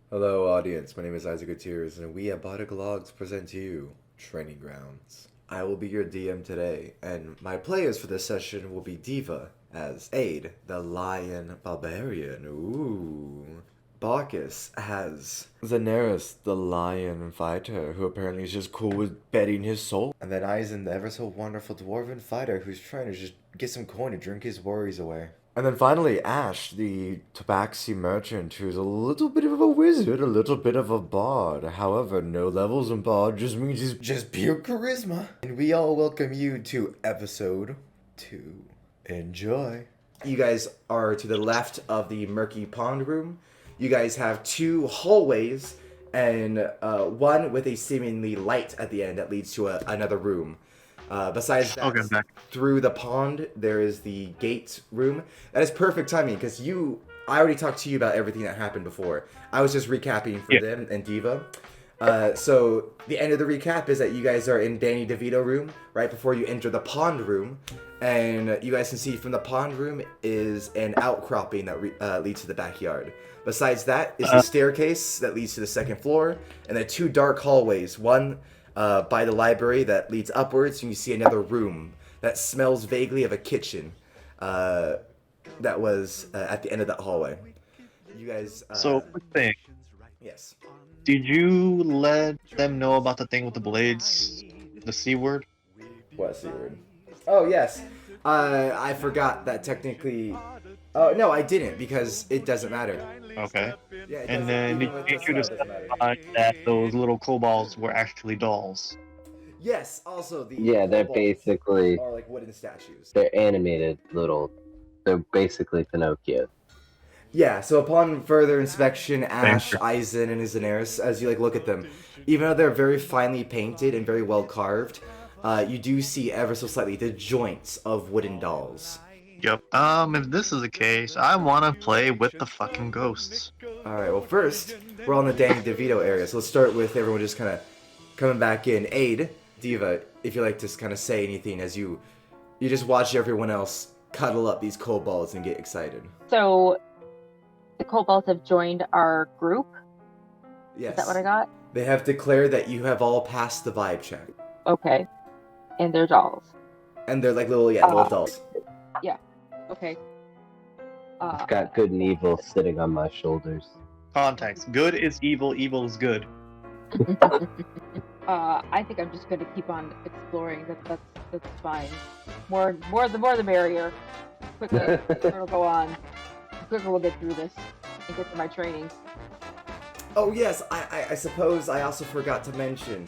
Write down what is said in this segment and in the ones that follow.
Hello, audience. My name is Isaac Gutierrez, and we at Bardic present to you Training Grounds. I will be your DM today, and my players for this session will be Diva as Aid, the Lion Barbarian. Ooh. Bacchus has Xaneris, the Lion Fighter, who apparently is just cool with betting his soul. And then Eisen, the ever so wonderful Dwarven Fighter, who's trying to just get some coin to drink his worries away. And then finally, Ash, the Tabaxi merchant, who's a little bit of a wizard, a little bit of a bard. However, no levels in bard just means he's just pure charisma. And we all welcome you to episode 2. Enjoy. You guys are to the left of the murky pond room. You guys have 2 hallways and one with a seemingly light at the end that leads to another room. Besides that, through the pond, there is the gate room. That is perfect timing because I already talked to you about everything that happened before. I was just recapping for them and Diva. So the end of the recap is that you guys are in Danny DeVito room right before you enter the pond room. And you guys can see from the pond room is an outcropping that leads to the backyard. Besides that is the staircase that leads to the second floor, and then 2 dark hallways. One by the library that leads upwards, and you see another room that smells vaguely of a kitchen that was at the end of that hallway. You guys... So, quick thing. Yes. Did you let them know about the thing with the blades? The C word? What C word? Oh, yes. I forgot that technically... Oh, no, I didn't, because it doesn't matter. Okay. Yeah, and then did you decide that those little kobolds were actually dolls? Yes, also the they're basically are like wooden statues. They're animated little. They're basically Pinocchio. Yeah, so upon further inspection, Ash, Eisen, and Xaneris, as you look at them, even though they're very finely painted and very well carved, you do see ever so slightly the joints of wooden dolls. Yep. If this is the case, I want to play with the fucking ghosts. Alright, well first, we're on the Danny DeVito area, so let's start with everyone just kind of coming back in. Aid, Diva, if you like to kind of say anything as you just watch everyone else cuddle up these kobolds and get excited. So, the kobolds have joined our group? Yes. Is that what I got? They have declared that you have all passed the vibe check. Okay. And they're dolls. And they're like little dolls. Yeah. Okay. I've got good and evil sitting on my shoulders. Context. Good is evil, evil is good. I think I'm just going to keep on exploring. That's fine. More the merrier. Quicker it'll go on. The quicker we'll get through this and get to my training. Oh yes, I suppose I also forgot to mention,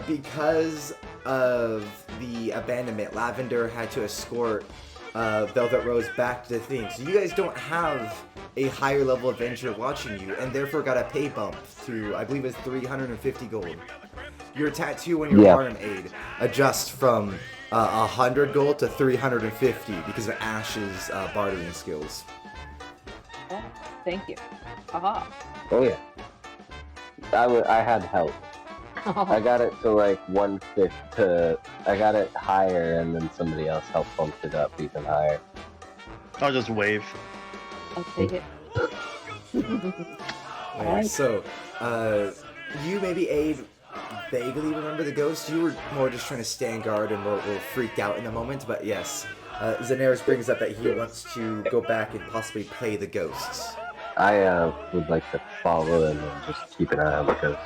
because of the abandonment, Lavender had to escort Velvet Rose back to the thing. So you guys don't have a higher level adventurer watching you, and therefore got a pay bump to, I believe it's 350 gold. Your tattoo on your arm, Aid, adjusts from 100 gold to 350 because of Ash's bartering skills. Oh, thank you. Haha. Oh yeah. I had help. I got it to like 150. I got it higher, and then somebody else helped bump it up even higher. I'll just wave. I'll take it. Alright, so, you maybe, Aid, vaguely remember the ghost. You were more just trying to stand guard and were freaked out in the moment, but yes. Xaneris brings up that he wants to go back and possibly play the ghosts. I would like to follow him and just keep an eye on the ghost.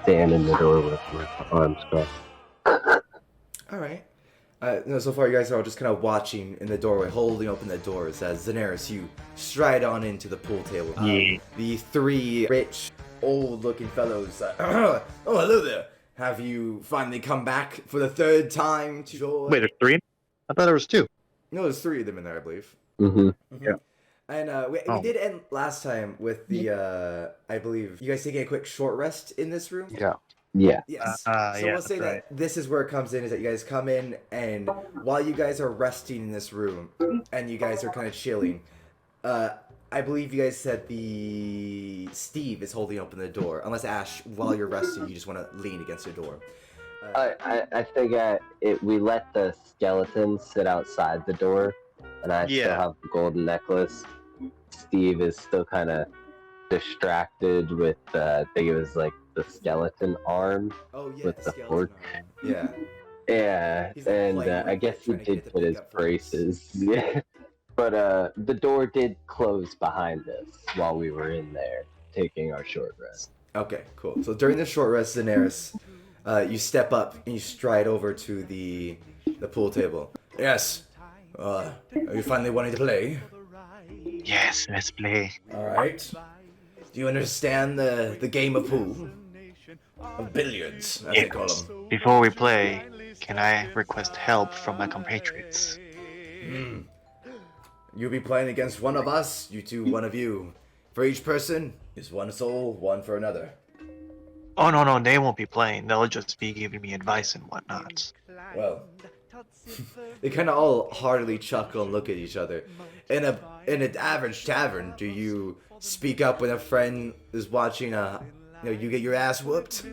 Stand in the door with my arms crossed. Alright. No, so far you guys are all just kind of watching in the doorway, holding open the doors as Xaneris, you stride on into the pool table. The 3 rich, old-looking fellows, oh, hello there. Have you finally come back for the 3rd time to join? Wait, there's 3? I thought there was 2. No, there's 3 of them in there, I believe. Mm-hmm. Yeah. And we did end last time with the, I believe, you guys taking a quick short rest in this room? Yeah. Yeah. Yes. So we'll say that this is where it comes in, is that you guys come in, and while you guys are resting in this room, and you guys are kind of chilling, I believe you guys said Steve is holding open the door. Unless, Ash, while you're resting, you just want to lean against the door. I think we let the skeleton sit outside the door, and I still have the golden necklace. Steve is still kind of distracted with, I think it was like the skeleton arm Oh yeah, with the skeleton fork. arm. Yeah. Yeah, He's, like, and playing I with guess it, he trying to did get get to his pick up forks. braces. Yeah. But the door did close behind us while we were in there taking our short rest. Okay, cool. So during the short rest, Daenerys, you step up and you stride over to the pool table. Yes. Are you finally wanting to play? Yes, let's play. All right. Do you understand the game of pool? Of billiards, as they call Yes. them. Before we play, can I request help from my compatriots? You'll be playing against one of us, you two, one of you. For each person is one soul, one for another. Oh no, they won't be playing. They'll just be giving me advice and whatnot. Well, they kind of all heartily chuckle and look at each other. In an average tavern, do you speak up when a friend is watching you get your ass whooped?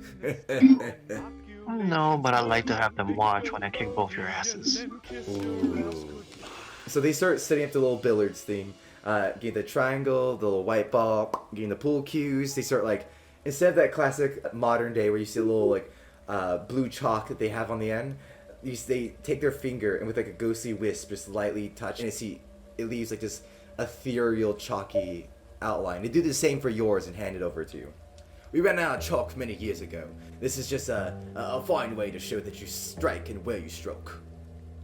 No, but I like to have them watch when I kick both your asses. Ooh. So they start setting up the little billiards thing. Getting the triangle, the little white ball, getting the pool cues. They start like, instead of that classic modern day where you see a little like blue chalk that they have on the end, they take their finger and with like a ghostly wisp just lightly touch, and it leaves like this ethereal chalky outline. They do the same for yours and hand it over to you. We ran out of chalk many years ago. This is just a fine way to show that you strike and where you stroke.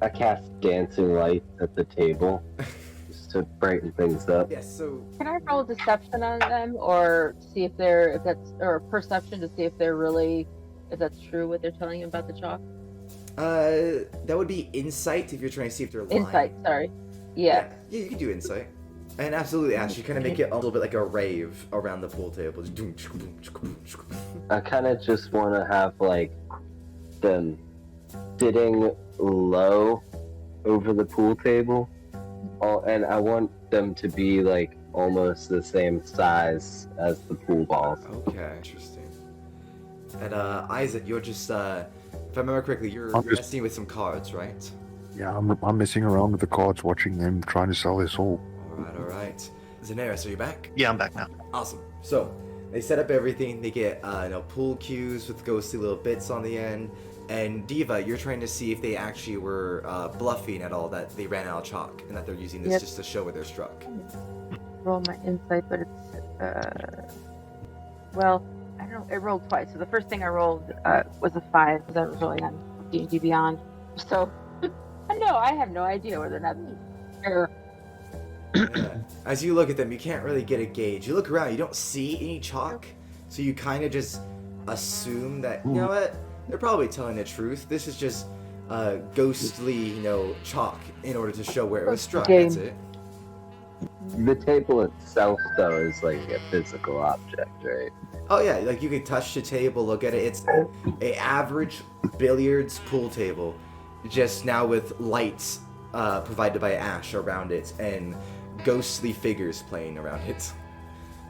I cast dancing lights at the table just to brighten things up. Yes, so Can I roll deception on them, or see if perception to see if that's true what they're telling you about the chalk? that would be insight if you're trying to see if they're lying. Insight, sorry. Yeah. Yeah, you can do insight. And absolutely, Ash, you kind of make it a little bit like a rave around the pool table. I kind of just want to have like them sitting low over the pool table, and I want them to be like almost the same size as the pool balls. Okay, interesting. And Isaac, you're just if I remember correctly, you're I'm just- messing with some cards, right? Yeah, I'm messing around with the cards, watching them, trying to sell their soul. All right. Daenerys, are you back? Yeah, I'm back now. Awesome. So they set up everything. They get pool cues with ghostly little bits on the end. And Diva, you're trying to see if they actually were bluffing at all, that they ran out of chalk and that they're using this Yep. just to show where they're struck. Roll my insight, but it's well, I don't know. It rolled twice. So the first thing I rolled was a 5 because I was rolling on D&D Beyond. So no, I have no idea whether or not they're Yeah. As you look at them, you can't really get a gauge. You look around, you don't see any chalk, so you kind of just assume that, you know what, they're probably telling the truth. This is just ghostly, chalk in order to show where it was struck. Game. That's it. The table itself, though, is like a physical object, right? Oh yeah, like you could touch the table, look at it. It's a average billiards pool table, just now with lights provided by Ash around it and ghostly figures playing around it.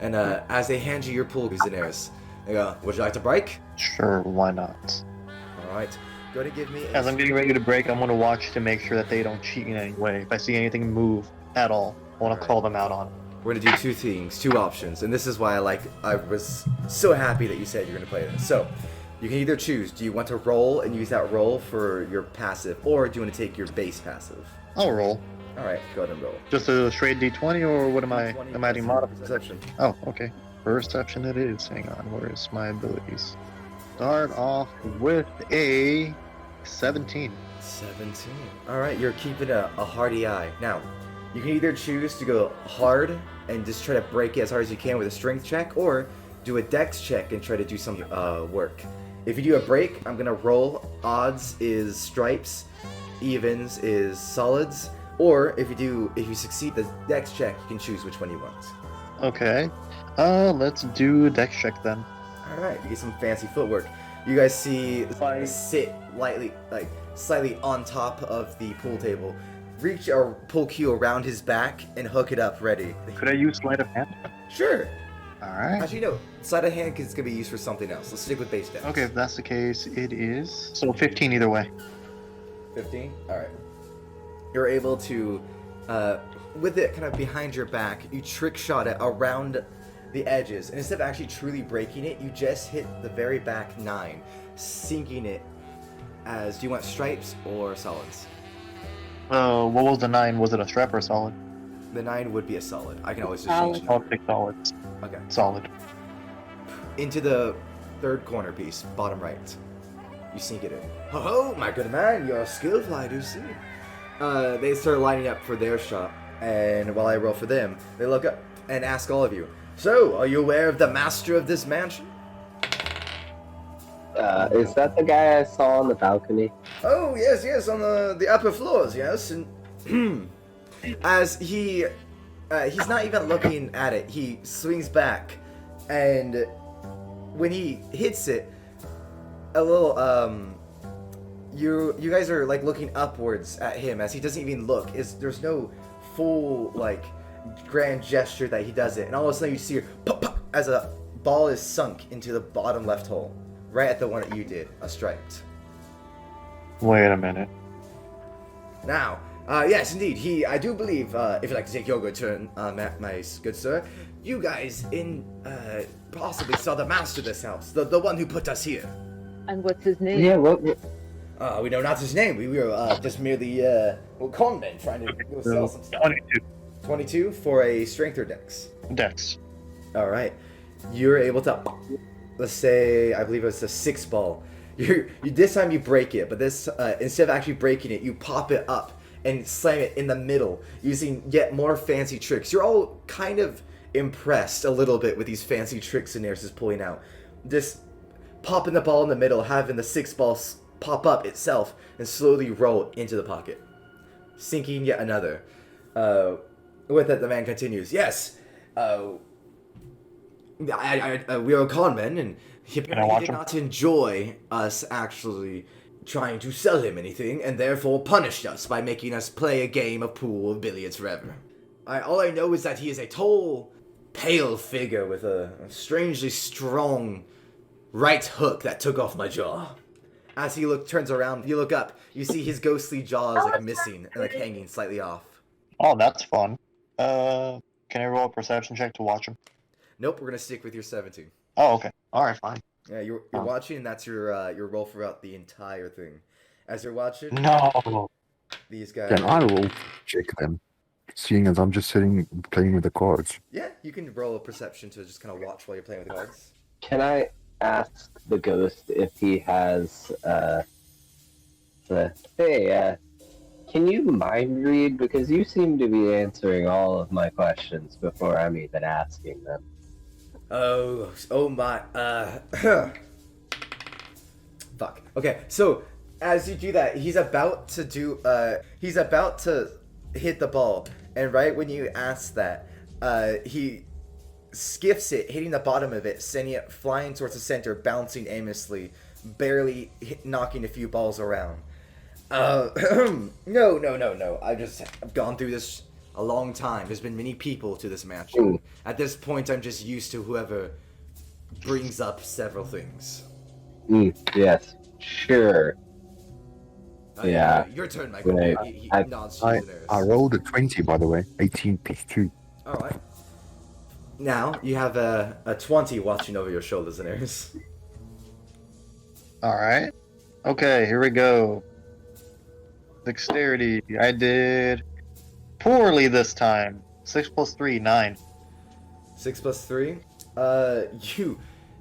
And as they hand you your pool, Daenerys, they go, "Would you like to break?" Sure, why not? All right. Go to give me. As I'm getting ready to break, I'm gonna watch to make sure that they don't cheat in any way. If I see anything move at all, I want to call them out on it. We're gonna do two things, two options, and this is why I was so happy that you said you're gonna play this. So, you can either choose: do you want to roll and use that roll for your passive, or do you want to take your base passive? I'll roll. All right, go ahead and roll. Just a straight D20, or what am I? 20 Am I adding plus modifier? perception? Oh, okay. Perception it is. Hang on, where's my abilities? Start off with a 17. 17. All right, you're keeping a hardy eye. Now, you can either choose to go hard and just try to break it as hard as you can with a strength check, or do a dex check and try to do some work. If you do a break, I'm gonna roll. Odds is stripes, evens is solids, or if you succeed the dex check, you can choose which one you want. Okay. Let's do dex check then. All right, you get some fancy footwork. You guys see sit slightly on top of the pool table, reach a pool cue around his back and hook it up ready. Could I use sleight of hand? Sure. Alright. Actually, no. Sleight of hand is gonna be used for something else. Let's stick with base dex. Okay, if that's the case, it is. So 15 either way. 15. All right. You're able to, with it kind of behind your back, you trick shot it around the edges, and instead of actually truly breaking it, you just hit the very back 9, sinking it as, do you want stripes or solids? What was the 9? Was it a strap or a solid? The 9 would be a solid. I can always just Solid. change I'll number. pick solids. Okay. Solid. Into the third corner piece, bottom right. You sink it in. Ho ho, my good man, you're skillful, I do see. They start lining up for their shot, and while I roll for them, they look up and ask all of you, so, are you aware of the master of this mansion? Is that the guy I saw on the balcony? Oh, yes, on the upper floors, yes, and as he's not even looking at it, he swings back, and when he hits it, a little, you guys are, like, looking upwards at him as he doesn't even look. There's no full, like, grand gesture that he does it, and all of a sudden you see pop, pop, as a ball is sunk into the bottom left hole, right at the one that you did, a striped. Wait a minute. Now, yes, indeed, I do believe, if you'd like to take your good turn, my good sir, you guys possibly saw the master of this house, the one who put us here. And what's his name? Yeah, what? We know not his name. We were just merely con men trying to go sell some stuff. 22. 22 for a strength or dex. Dex. All right, you're able to, let's say, I believe it's a 6 ball. You this time you break it, but this instead of actually breaking it, you pop it up and slam it in the middle using yet more fancy tricks. You're all kind of impressed a little bit with these fancy tricks Daenerys is pulling out. Just popping the ball in the middle, having the 6 balls pop up itself and slowly roll into the pocket, sinking yet another. With that, the man continues. Yes, we are con men, and he apparently did not enjoy us actually trying to sell him anything, and therefore punished us by making us play a game of pool of billiards forever. All I know is that he is a tall, pale figure with a strangely strong right hook that took off my jaw. As he turns around, you look up, you see his ghostly jaws like missing and like hanging slightly off. Oh, that's fun. Can I roll a perception check to watch him? Nope, we're gonna stick with your 17. Oh, okay. Alright, fine. Yeah, you're watching, and that's your roll throughout the entire thing. As you're watching, No. these guys. Can I roll check them? Seeing as I'm just sitting playing with the cards. Yeah, you can roll a perception to just kind of watch while you're playing with the cards. Can I ask the ghost if he has can you mind read? Because you seem to be answering all of my questions before I'm even asking them. Oh my, fuck. Okay, so, as you do that, he's about to hit the ball, and right when you ask that, he skiffs it, hitting the bottom of it, sending it flying towards the center, bouncing aimlessly, barely knocking a few balls around. No. I've gone through this a long time. There's been many people to this match. At this point, I'm just used to whoever brings up several things. Yes, sure. Yeah. Your turn, Michael. Right. He I- nods to I Daenerys. rolled a 20, by the way. 18 plus 2. Alright. Now, you have a 20 watching over your shoulders, Daenerys. Alright. Okay, here we go. Dexterity. I did poorly this time. 6 plus 3, 9. 6 plus 3.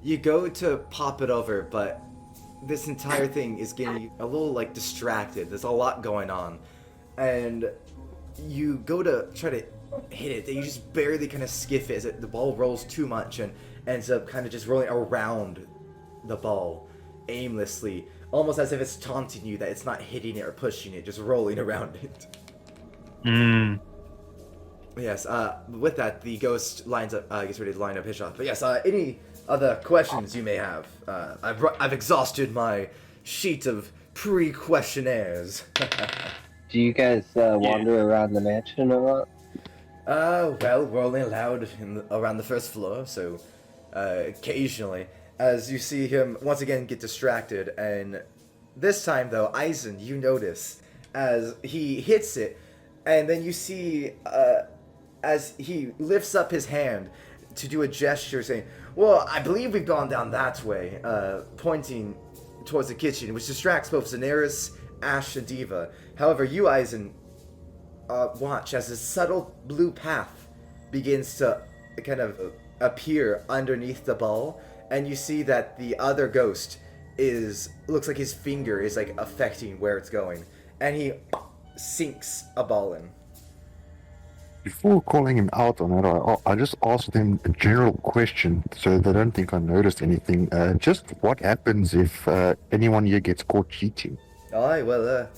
You go to pop it over, but this entire thing is getting you a little like distracted. There's a lot going on, and you go to try to hit it, and you just barely kind of skiff it as the ball rolls too much and ends up kind of just rolling around the ball aimlessly, almost as if it's taunting you that it's not hitting it or pushing it, just rolling around it. Yes, with that, the ghost lines up, gets ready to line up his shot. But yes, any other questions you may have? I've exhausted my sheet of pre-questionnaires. Do you guys wander around the mansion or what? Well, we're only allowed around the first floor, so occasionally, as you see him once again get distracted, and this time though, Eisen, you notice as he hits it, and then you see as he lifts up his hand, to do a gesture saying, well, I believe we've gone down that way, pointing towards the kitchen, which distracts both Daenerys, Ash, and Diva. However, you, Eisen, watch as a subtle blue path begins to kind of appear underneath the ball, and you see that the other ghost looks like his finger is like affecting where it's going, and he sinks a ball in. Before calling him out on it, I just asked him a general question so they don't think I noticed anything. Just what happens if anyone here gets caught cheating? Alright, well,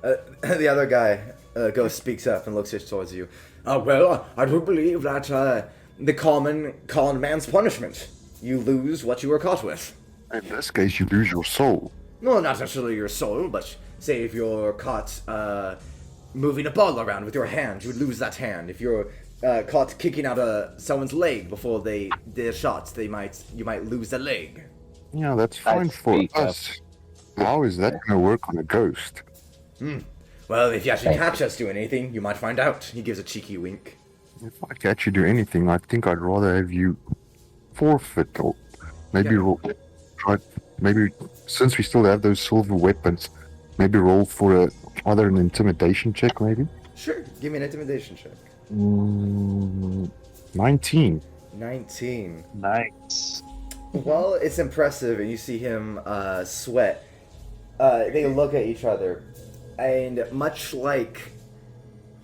the other guy, ghost, speaks up and looks towards you. Well, I do believe that the common con man's punishment. You lose what you were caught with. In this case, you lose your soul. No, not necessarily your soul, but say if you're caught moving a ball around with your hand, you would lose that hand. If you're caught kicking out someone's leg before they did a shot, you might lose the leg. Yeah, that's fine for speak up. us. How is that going to work on a ghost? Well, if you actually catch us doing anything, you might find out. He gives a cheeky wink. If I catch you do anything, I think I'd rather have you forfeit or maybe maybe since we still have those silver weapons, maybe roll for either an intimidation check, maybe. Sure, give me an intimidation check. 19. 19. Nice. Well, it's impressive, and you see him sweat. They look at each other, and much like...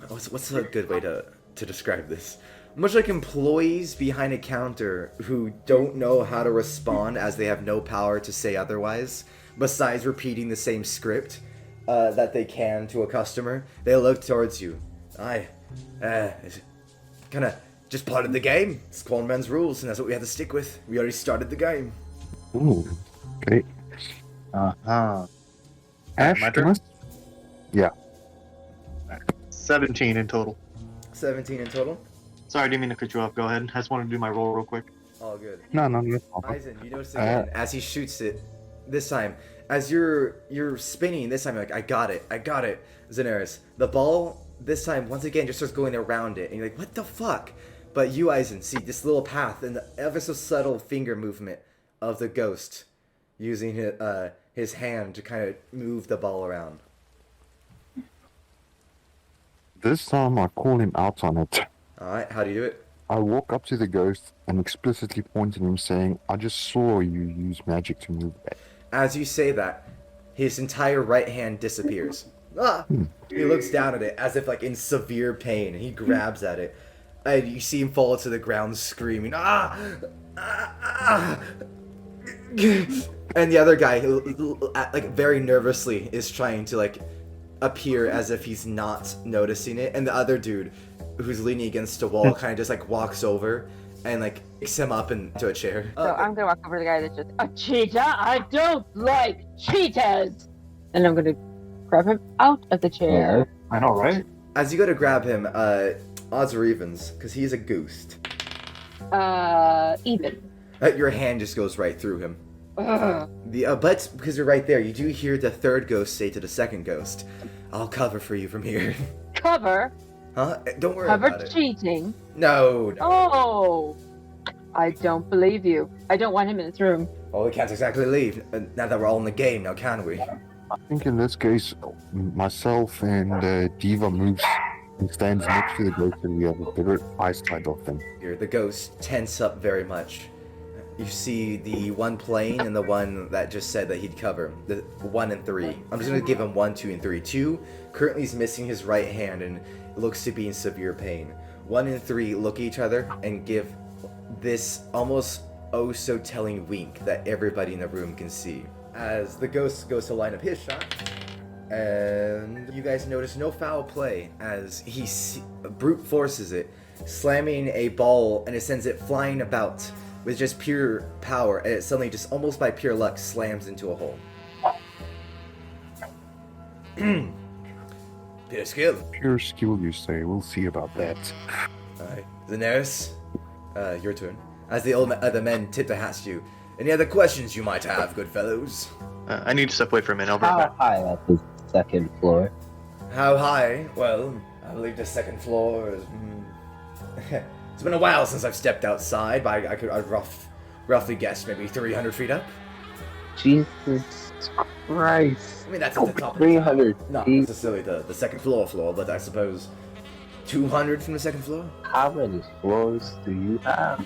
What's a good way to describe this? Much like employees behind a counter who don't know how to respond as they have no power to say otherwise, besides repeating the same script that they can to a customer, they look towards you. It's kind of just part of the game. It's Quanman's rules, and that's what we have to stick with. We already started the game. Ooh, okay. Uh-huh. Ash, my turn? Yeah. 17 in total. 17 in total? Sorry, I didn't mean to cut you off. Go ahead. I just wanted to do my roll real quick. All good. No. Eisen, you notice again, as he shoots it, this time, as you're spinning, this time you're like, I got it. Daenerys, the ball, this time, once again, just starts going around it, and you're like, what the fuck? But you, Eisen, see this little path and the ever so subtle finger movement of the ghost using his hand to kind of move the ball around. This time I call him out on it. Alright, how do you do it? I walk up to the ghost and explicitly point at him saying, I just saw you use magic to move that. As you say that, his entire right hand disappears. He looks down at it as if like in severe pain, and he grabs at it. And you see him fall to the ground screaming, And the other guy, like very nervously, is trying to like appear as if he's not noticing it. And the other dude, who's leaning against a wall, kind of just like walks over and like picks him up into a chair. So I'm gonna walk over to the guy that's just a cheetah. I don't like cheetahs, and I'm gonna grab him out of the chair. I know, right? As you go to grab him, odds or evens, because he's a ghost. Even. Your hand just goes right through him. Ugh. But because you're right there, you do hear the third ghost say to the second ghost, "I'll cover for you from here." Cover. Huh? Don't worry Cover about it. cheating. No. Oh, I don't believe you. I don't want him in this room. Well, we can't exactly leave now that we're all in the game. Now, can we? I think in this case, myself and Diva moves and stands next to the ghost and we have a better eyesight of them. Here, the ghosts tense up very much. You see the one playing and the one that just said that he'd cover. The 1 and 3. I'm just gonna give him 1, 2, and 3. 2 currently is missing his right hand and looks to be in severe pain. 1 and 3 look at each other and give this almost oh so telling wink that everybody in the room can see. As the ghost goes to line up his shot, and you guys notice no foul play as he brute forces it, slamming a ball, and it sends it flying about with just pure power, and it suddenly, just almost by pure luck, slams into a hole. Pure skill. Pure skill, you say. We'll see about that. Alright. Daenerys, your turn. As the other men tip their hats to you. Any other questions you might have, good fellows? I need to step away for a minute. I'll be right How back. high at the second floor? How high? Well, I believe the second floor is It's been a while since I've stepped outside, but I'd roughly guess maybe 300 feet up. Jesus Christ. I mean, that's at the top of the 300 tower. Not feet. necessarily the second floor, but I suppose 200 from the second floor? How many floors do you have?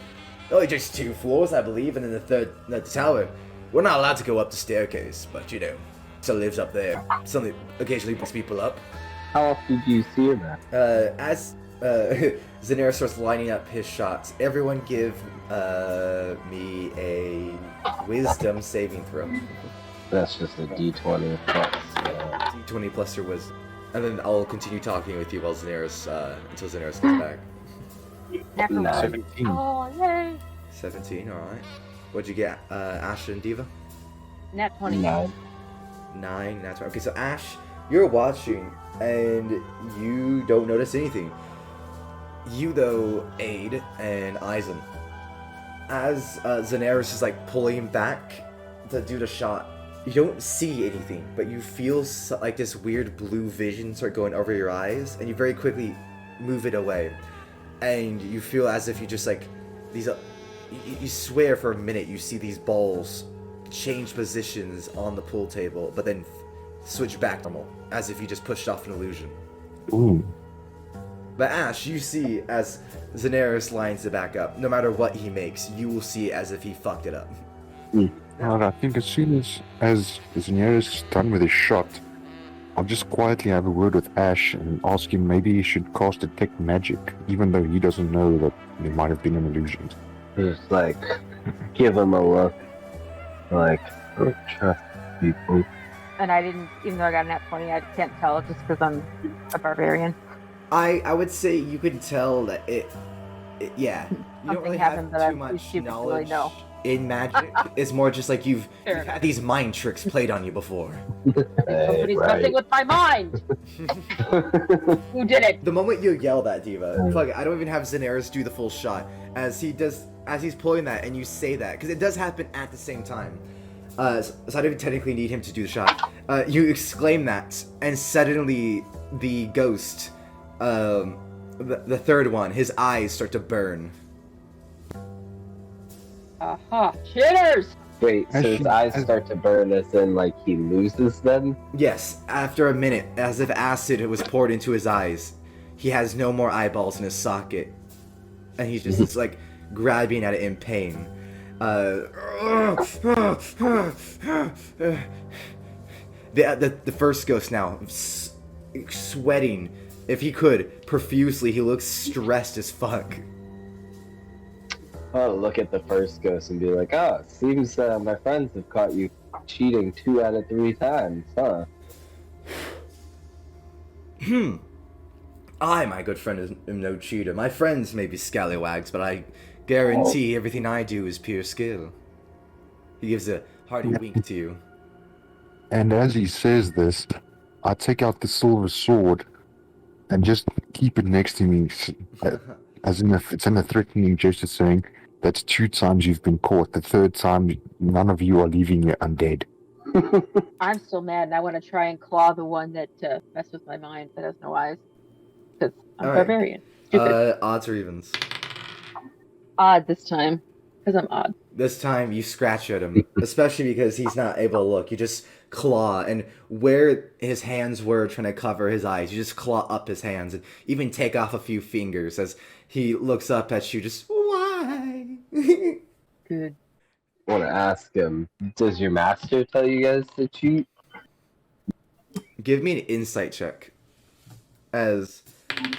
Only just 2 floors, I believe, and then the tower. We're not allowed to go up the staircase, but you know, still lives up there. Something occasionally brings people up. How often do you see him at? As Zanera starts lining up his shots, everyone give me a wisdom saving throw. That's just a d20 plus. D20 plus your wisdom. And then I'll continue talking with you while Zaneris, until Zaneris gets back. Natural Nine. 17. Oh, yay! 17, alright. What'd you get, Ash and Diva? Nat 20. 9. 9, that's right. Okay, so Ash, you're watching, and you don't notice anything. You, though, Aid and Eisen. As Zaneris is, like, pulling back to do the shot, you don't see anything, but you feel like this weird blue vision start going over your eyes, and you very quickly move it away. And you feel as if you just, like, these... you swear for a minute you see these balls change positions on the pool table, but then switch back normal, as if you just pushed off an illusion. Ooh. But Ash, you see as Zaneris lines it back up, no matter what he makes, you will see it as if he fucked it up. Well, I think as soon as Zaneris is done with his shot, I'll just quietly have a word with Ash and ask him maybe he should cast Detect Magic, even though he doesn't know that there might have been an illusion. Just like, give him a look. Like, don't trust people. And I didn't, even though I got a nat 20, I can't tell just because I'm a barbarian. I would say you can tell that yeah. You don't Something really happened have that too I'm much too stupid to really knowledge know. in magic. It's more just like you've Fair had these mind tricks played on you before. Somebody's messing with my mind! Who did it? The moment you yell that, Diva, fuck it, I don't even have Zaneris do the full shot. As he's pulling that and you say that, because it does happen at the same time. So I don't even technically need him to do the shot. You exclaim that, and suddenly the ghost, the third one, his eyes start to burn. Aha, cheaters! Wait, so his Actually, eyes start to burn as in, like, he loses them? Yes, after a minute, as if acid was poured into his eyes, he has no more eyeballs in his socket, and he's just it's like grabbing at it in pain. The first ghost now, sweating, if he could, profusely. He looks stressed as fuck. I'll look at the first ghost and be like, oh, it seems my friends have caught you cheating 2 out of 3 times, huh? I, my good friend, am no cheater. My friends may be scallywags, but I guarantee everything I do is pure skill. He gives a hearty wink to you. And as he says this, I take out the silver sword and just keep it next to me, as in if it's in a threatening gesture saying, that's 2 times you've been caught. The 3rd time, none of you are leaving here undead. I'm still mad and I want to try and claw the one that messed with my mind that has no eyes. Because I'm Alright. barbarian. Stupid. Odds or evens? Odd this time. Because I'm odd. This time you scratch at him, especially because he's not able to look. You just claw, and where his hands were trying to cover his eyes, you just claw up his hands and even take off a few fingers as he looks up at you just, why? Good. I want to ask him, does your master tell you guys to cheat? Give me an insight check. As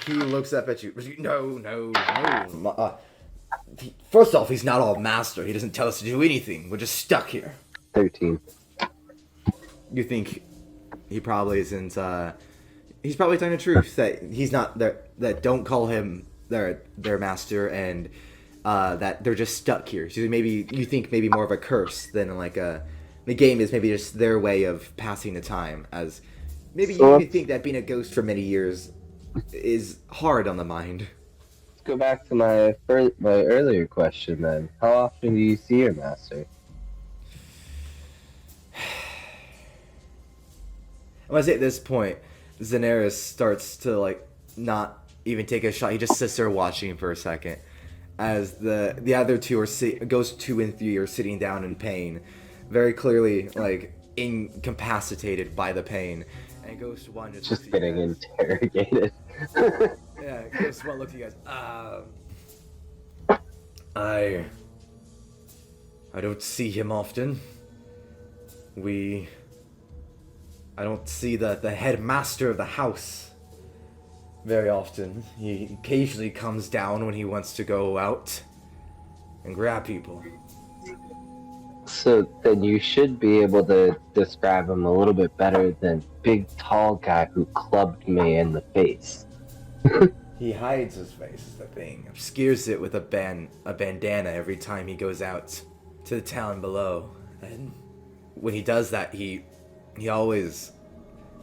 he looks up at you. No. First off, he's not all master. He doesn't tell us to do anything. We're just stuck here. 13. You think he probably isn't, he's probably telling the truth, that he's not there, that don't call him their master, and that they're just stuck here. So maybe you think maybe more of a curse than like the game is maybe just their way of passing the time, as maybe you could think that being a ghost for many years is hard on the mind. Let's go back to my earlier question then. How often do you see your master? I want to say at this point, Zaneris starts to like not even take a shot. He just sits there watching for a second, as the other two are Ghost 2 and 3 are sitting down in pain, very clearly like incapacitated by the pain. And Ghost 1 just looks Just at getting you guys. interrogated. Yeah, Ghost 1 looks at you guys. I don't see him often. I don't see the headmaster of the house very often. He occasionally comes down when he wants to go out and grab people. So then you should be able to describe him a little bit better than big tall guy who clubbed me in the face. He hides his face is the thing. Obscures it with a bandana every time he goes out to the town below. And when he does that, he always,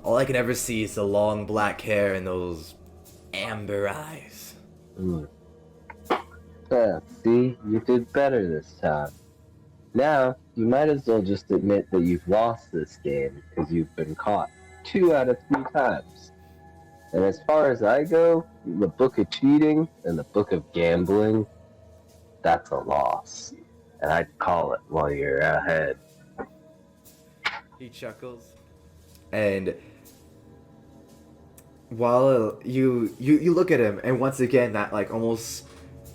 all I can ever see is the long black hair and those amber eyes. See, you did better this time. Now, you might as well just admit that you've lost this game because you've been caught 2 out of 3 times. And as far as I go, the book of cheating and the book of gambling, that's a loss. And I'd call it while you're ahead. He chuckles. And while you look at him, and once again that like almost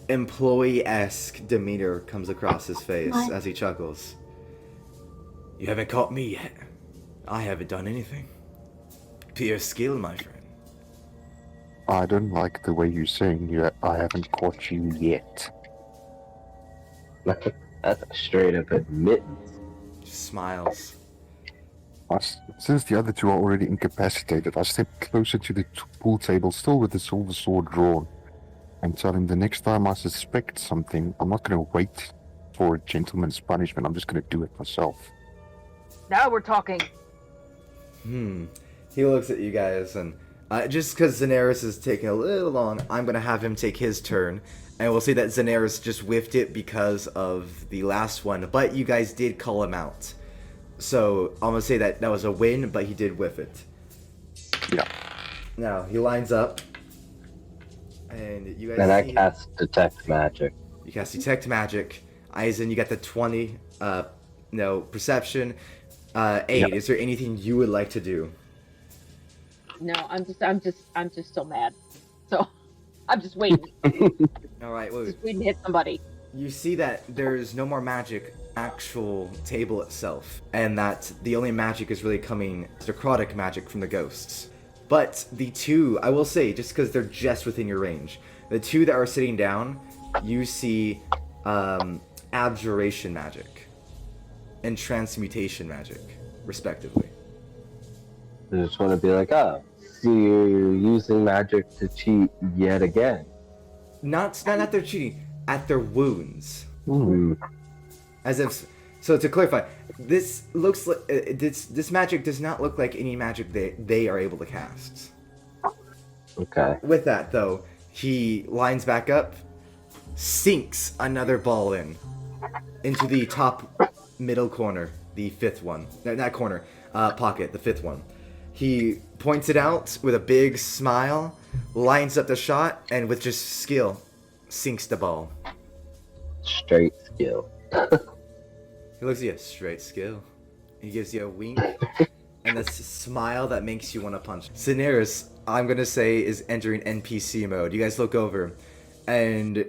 employee-esque demeanor comes across his face as he chuckles. You haven't caught me yet. I haven't done anything. Pure skill, my friend. I don't like the way you're saying you. I haven't caught you yet. That's a straight up admittance. Just smiles. Since the other two are already incapacitated, I step closer to the pool table, still with the silver sword drawn, and tell him the next time I suspect something, I'm not going to wait for a gentleman's punishment. I'm just going to do it myself. Now we're talking. He looks at you guys, and just because Xanaris is taking a little long, I'm going to have him take his turn. And we'll see that Xanaris just whiffed it because of the last one. But you guys did call him out. So I'm going to say that was a win, but he did whiff it. Yeah. Now, he lines up. And you guys And I see... cast Detect Magic. You cast Detect Magic. Eisen, you got the 20, perception. Aid, is there anything you would like to do? No, I'm just so mad. So I'm just waiting. Alright, wait. Just waiting to hit somebody. You see that there's no more magic actual table itself, and that the only magic is really coming necrotic magic from the ghosts. But the two, I will say, just because they're just within your range, the two that are sitting down, you see abjuration magic and transmutation magic, respectively. I just want to be like, oh, see, you're using magic to cheat yet again. Not that they're cheating, at their wounds. As if, so to clarify, this looks like this magic does not look like any magic they are able to cast. Okay. With that though, he lines back up, sinks another ball into the top middle corner, the fifth one, not corner, pocket, the fifth one. He points it out with a big smile, lines up the shot, and with just skill, sinks the ball. Straight skill. He looks at you, straight skill. He gives you a wink, and a smile that makes you want to punch. Xanaris, I'm gonna say, is entering NPC mode. You guys look over, and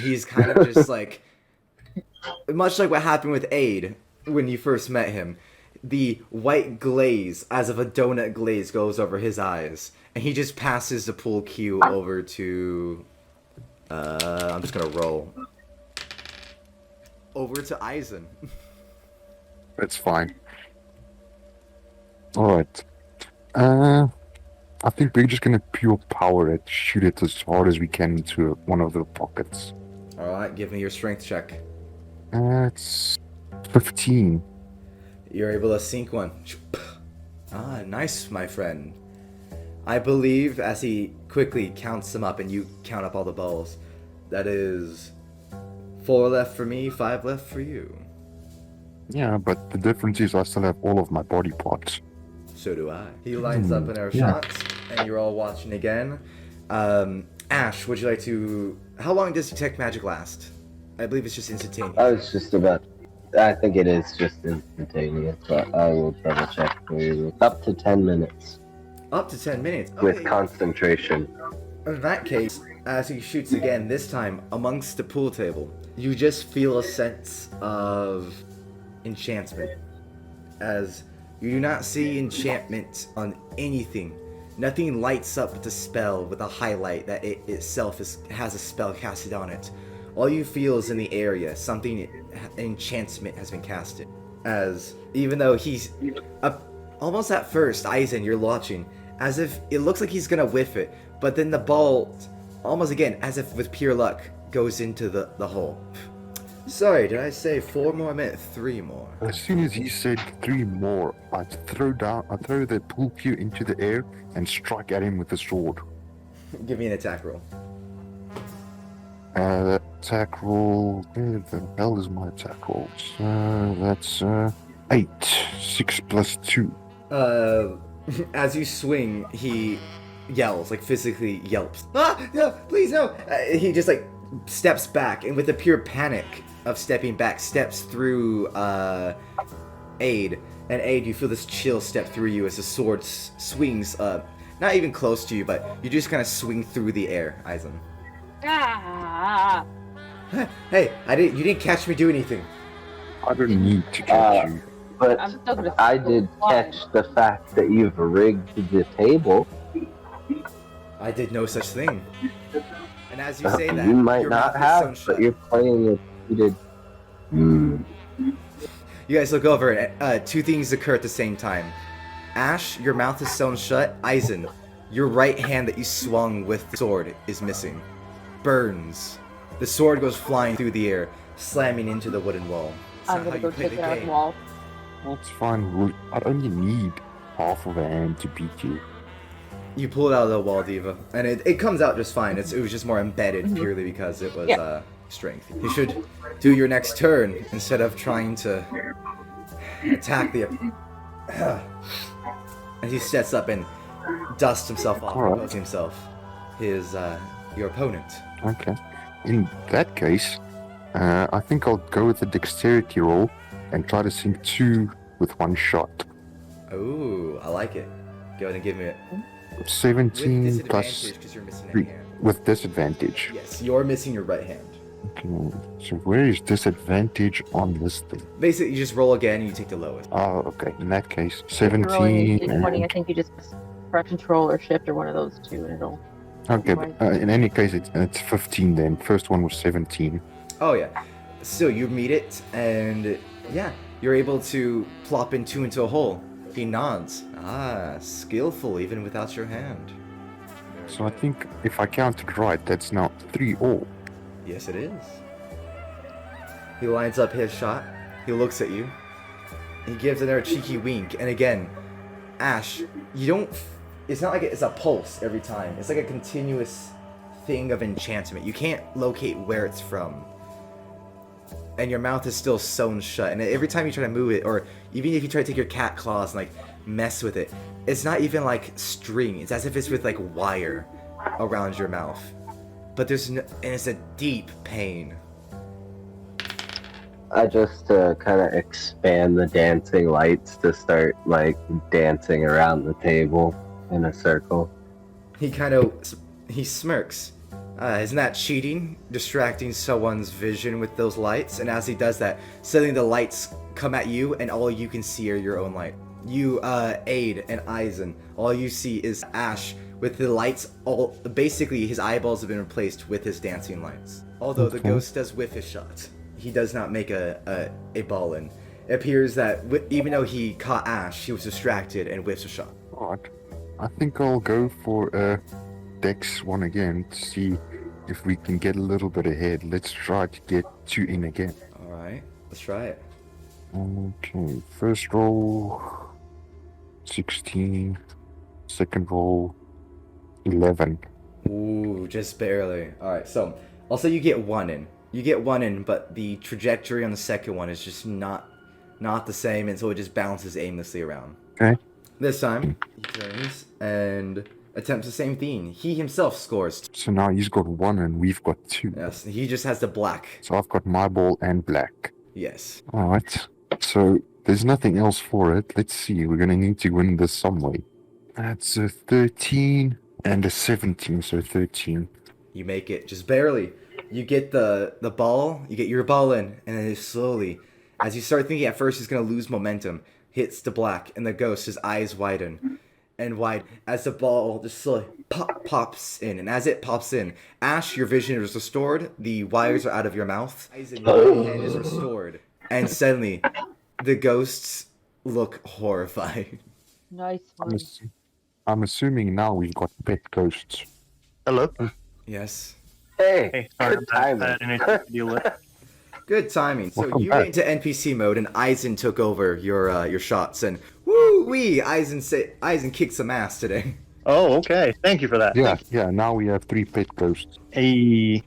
he's kind of just like, much like what happened with Aid when you first met him. The white glaze, as of a donut glaze, goes over his eyes, and he just passes the pool cue over to. I'm just gonna roll. Over to Eisen. That's fine. Alright. I think we're just gonna pure power it, shoot it as hard as we can into one of the pockets. Alright, give me your strength check. It's 15. You're able to sink one. Ah, nice, my friend. I believe, as he quickly counts them up and you count up all the balls, that is 4 left for me, 5 left for you. Yeah, but the difference is I still have all of my body parts. So do I. He lines up in our Yeah. shots, and you're all watching again. Ash, would you like to... How long does Detect Magic last? I believe it's just instantaneous. I was just about. I think it is just instantaneous, but I will double check for you. Up to 10 minutes Up to 10 minutes. with Okay. concentration. In that case, as he shoots again, this time amongst the pool table, you just feel a sense of enchantment. As you do not see enchantment on anything. Nothing lights up the spell with a highlight that it itself has a spell casted on it. All you feel is in the area, something, enchantment has been casted. As, even though he's, almost at first, Eisen, you're watching, as if it looks like he's gonna whiff it, but then the ball, almost again, as if with pure luck, goes into the hole. Sorry, did I say 4 more? I meant 3 more. As soon as he said 3 more, I throw the pool cue into the air and strike at him with the sword. Give me an attack roll. Attack roll. Where the hell is my attack roll? That's 8. 6 plus 2. As you swing, he yells, like physically yelps. Ah, no, please no! He just like steps back, and with the pure panic of stepping back, steps through Aid. And Aid, you feel this chill step through you as the sword swings not even close to you, but you just kind of swing through the air, Eisen. Ah! Hey, you didn't catch me do anything. I don't need to catch you. But I'm still gonna I did catch the fact that you've rigged the table. I did no such thing. And as you say that, You might your not mouth is have, sewn but shut. you're playing a heated. You guys look over, and 2 things occur at the same time. Ash, your mouth is sewn shut. Eisen, your right hand that you swung with the sword is missing. Burns. The sword goes flying through the air, slamming into the wooden wall. It's I'm not gonna how go you play take the it out of the game. wall. That's fine. I only need half of a hand to beat you. You pull it out of the wall, Diva, and it comes out just fine. It was just more embedded purely because it was Yeah. strength. You should do your next turn instead of trying to attack the... And he steps up and dusts himself off, Alright. opposing himself. Your opponent. Okay. In that case, I think I'll go with the dexterity roll and try to sink 2 with 1 shot. Ooh, I like it. Go ahead and give me it. 17 With plus disadvantage because you're missing a 3. hand. With disadvantage. Yes, you're missing your right hand. Okay. So where is disadvantage on this thing? Basically, you just roll again and you take the lowest. Oh, okay. In that case, If you're rolling 17. 20, I And... think you just press control or shift or one of those 2 and it'll... Okay, but in any case, it's 15 then. First one was 17. Oh yeah. So you meet it, and yeah, you're able to plop into a hole. He nods. Ah, skillful even without your hand. So I think if I counted right, that's now 3 all. Yes, it is. He lines up his shot. He looks at you. He gives another cheeky wink, and again, Ash, you don't. It's not like it's a pulse every time. It's like a continuous thing of enchantment. You can't locate where it's from. And your mouth is still sewn shut. And every time you try to move it, or even if you try to take your cat claws and like mess with it, it's not even like string. It's as if it's with like wire around your mouth. But there's no, and it's a deep pain. I just kind of expand the dancing lights to start like dancing around the table in a circle. He smirks. Isn't that cheating? Distracting someone's vision with those lights? And as he does that, suddenly the lights come at you, and all you can see are your own light. You, Aid and Eisen, all you see is Ash with the lights all. Basically, his eyeballs have been replaced with his dancing lights. Although the ghost does whiff his shot, he does not make a ball in. It appears that even though he caught Ash, he was distracted and whiffs a shot. Alright. I think I'll go for a Dex one again to see if we can get a little bit ahead. Let's try to get 2 in again. Alright, let's try it. Okay, first roll 16, second roll 11. Ooh, just barely. Alright, so I'll say you get 1 in. You get 1 in, but the trajectory on the second one is just not the same, and so it just bounces aimlessly around. Okay. This time, he turns, and attempts the same thing. He himself scores. So now he's got 1 and we've got 2. Yes, he just has the black. So I've got my ball and black. Yes. Alright. So there's nothing else for it. Let's see. We're going to need to win this some way. That's a 13 and a 17, so 13. You make it just barely. You get the ball, you get your ball in, and then slowly, as you start thinking at first he's going to lose momentum, hits the black, and the ghost, his eyes widen and wide as the ball just slowly pops in. And as it pops in, Ash, your vision is restored, the wires are out of your mouth, and your head is restored. And suddenly, the ghosts look horrified. Nice I'm, one. ass- I'm assuming now we've got pet ghosts. Hello. Yes. Hey, Hey, sorry good about that. I timing. had an issue to deal with. Good timing. So Welcome you back. went into NPC mode, and Eisen took over your shots, and woo wee! Eisen kicked some ass today. Oh, okay. Thank you for that. Yeah, now we have 3 pet ghosts. Hey.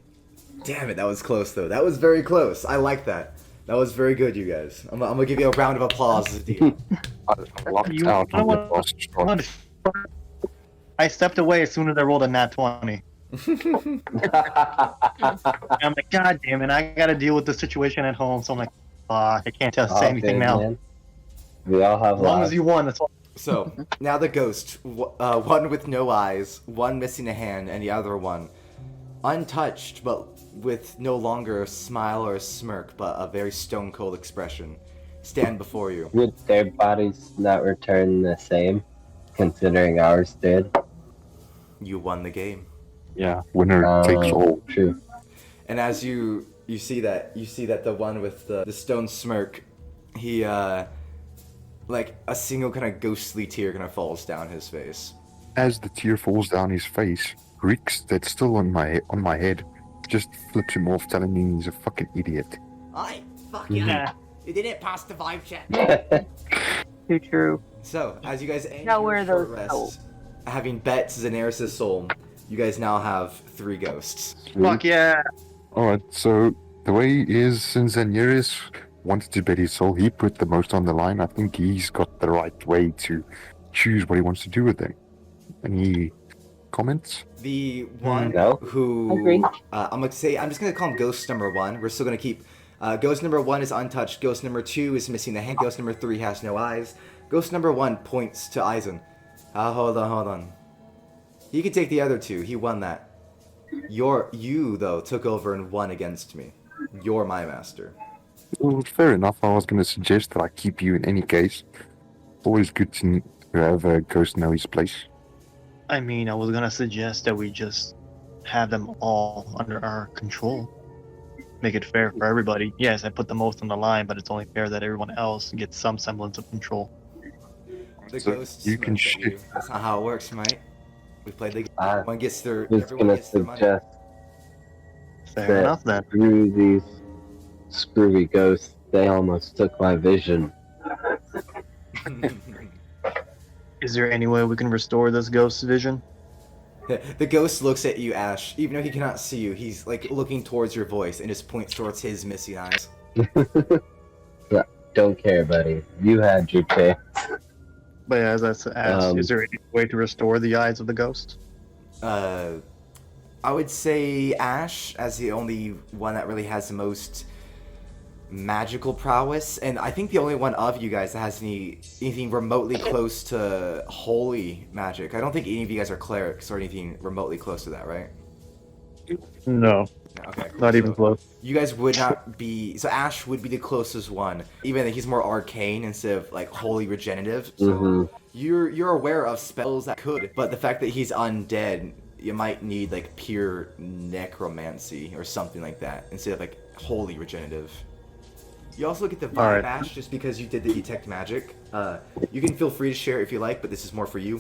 Damn it, that was close though. That was very close. I like that. That was very good, you guys. I'm gonna give you a round of applause as a DM. I locked You- out I on the want- last I shot. wanted to- I stepped away as soon as I rolled a nat 20. And I'm like, God damn it, I gotta deal with the situation at home. So I'm like, fuck, I can't say anything now. Man. We all have As long lives. as you won, that's all. So now the ghost, one with no eyes, one missing a hand, and the other one untouched, but with no longer a smile or a smirk, but a very stone cold expression, stand before you. Would their bodies not return the same, considering ours did? You won the game. Yeah, winner takes all. True. And as you see that the one with the stone smirk, he like a single kind of ghostly tear kind of falls down his face. As the tear falls down his face, Rix, that's still on my head, just flips him off, telling me he's a fucking idiot. I fuck Yeah. You didn't pass the vibe check. Too true. So as you guys end Now your where are short those rest, souls? having bet Xanaris' soul, you guys now have 3 ghosts. Fuck yeah. Alright, so the way is, since Xaniris wanted to bet his soul, he put the most on the line. I think he's got the right way to choose what he wants to do with them. Any comments? The one No. who Agree. I'm just gonna call him ghost number 1. We're still gonna keep ghost number 1 is untouched, ghost number 2 is missing the hand, ghost number 3 has no eyes, ghost number 1 points to Eisen. Hold on. He can take the other 2, he won that. You though took over and won against me. You're my master. Well, fair enough. I was going to suggest that I keep you in any case. Always good to have a ghost know his place. I mean, I was gonna suggest that we just have them all under our control. Make it fair for everybody. Yes, I put the most on the line, but it's only fair that everyone else gets some semblance of control. The So ghosts you can smirk at you. shift. That's not how it works, mate. We played the game. I Everyone gets their was everyone gonna gets their money. suggest Fair that enough then. through these screwy ghosts, they almost took my vision. Is there any way we can restore this ghost's vision? The ghost looks at you, Ash. Even though he cannot see you, he's like looking towards your voice and just points towards his missing eyes. Don't care, buddy. You had your chance. But yeah, as I asked, is there any way to restore the eyes of the ghost? I would say Ash as the only one that really has the most magical prowess, and I think the only one of you guys that has anything remotely close to holy magic. I don't think any of you guys are clerics or anything remotely close to that, right? No, Yeah, okay, cool. not even So close. you guys would not be. So Ash would be the closest one, even though he's more arcane instead of like holy regenerative. So Mhm. you're aware of spells that could, but the fact that he's undead, you might need like pure necromancy or something like that instead of like holy regenerative. You also get the vibe, Alright. Ash, just because you did the detect magic. You can feel free to share if you like, but this is more for you.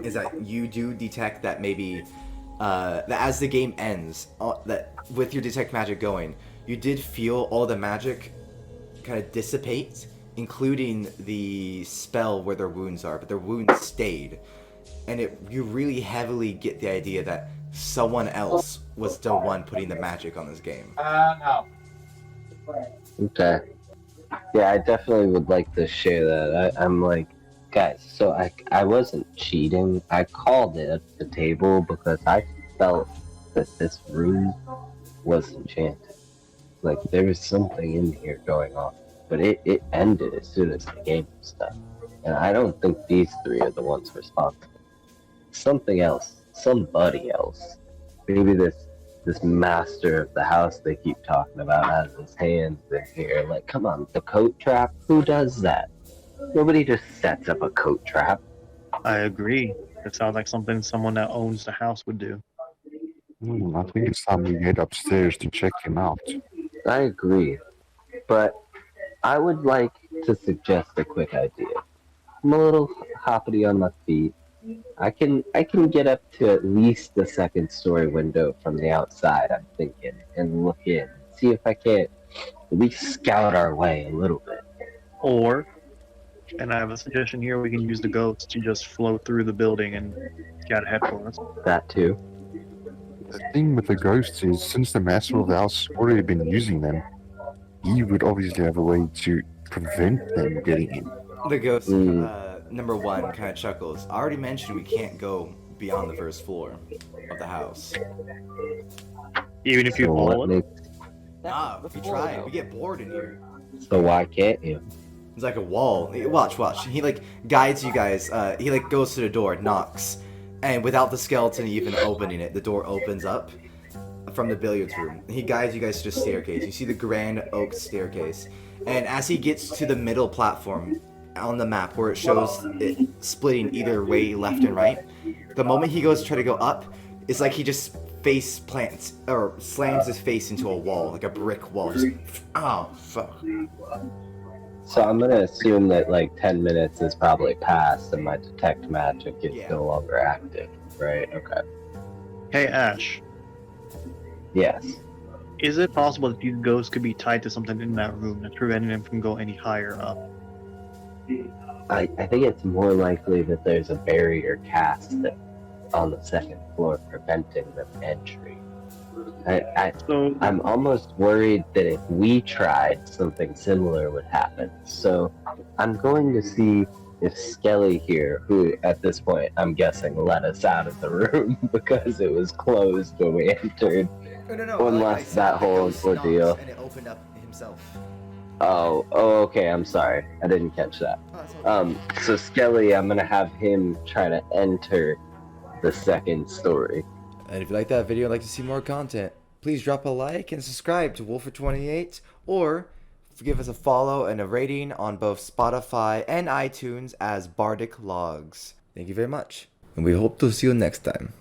Is that you do detect that maybe that as the game ends, that with your detect magic going, you did feel all the magic kind of dissipate, including the spell where their wounds are, but their wounds stayed, and you really heavily get the idea that someone else was the one putting the magic on this game. Okay. Yeah, I definitely would like to share that. I'm like Guys, so I wasn't cheating. I called it at the table because I felt that this room was enchanted. Like there was something in here going on. But it ended as soon as the game was done. And I don't think these three are the ones responsible. Something else. Somebody else. Maybe this master of the house they keep talking about has his hands in here. Like, come on, the coat trap? Who does that? Nobody just sets up a coat trap. I agree. It sounds like something someone that owns the house would do. I think it's time we head upstairs to check him out. I agree. But I would like to suggest a quick idea. I'm a little hoppity on my feet. I can get up to at least the second story window from the outside, I'm thinking, and look in. See if I can't at least scout our way a little bit. Or, and I have a suggestion here, we can use the goats to just float through the building and get ahead for us. That too. The thing with the ghosts is, since the master of the house already been using them, he would obviously have a way to prevent them getting in. The ghost, number one, kind of chuckles. I already mentioned we can't go beyond the first floor of the house. Even if you So follow what it? makes- Ah, if you try, we get bored in here. So why can't you? It's like a wall. Watch. He like guides you guys. He like goes to the door, knocks, and without the skeleton even opening it, the door opens up from the billiards room. He guides you guys to the staircase. You see the grand oak staircase, and as he gets to the middle platform on the map where it shows it splitting either way, left and right, the moment he goes to try to go up, it's like he just face plants or slams his face into a wall, like a brick wall. Just oh fuck. So I'm gonna assume that like 10 minutes is probably passed and my detect magic is Yeah. no longer active, right? Okay. Hey, Ash, Yes. is it possible that these ghosts could be tied to something in that room that's preventing them from going any higher up? I think it's more likely that there's a barrier cast that on the second floor preventing them entry. So, I'm almost worried that if we tried, something similar would happen. So I'm going to see if Skelly here, who at this point I'm guessing let us out of the room because it was closed when we entered. No. Unless that whole ordeal. And it opened up himself. Oh, okay, I'm sorry. I didn't catch that. Oh, that's all good. So Skelly, I'm gonna have him try to enter the second story. And if you like that video and like to see more content, please drop a like and subscribe to Wolfer28, or give us a follow and a rating on both Spotify and iTunes as Bardic Logs. Thank you very much, and we hope to see you next time.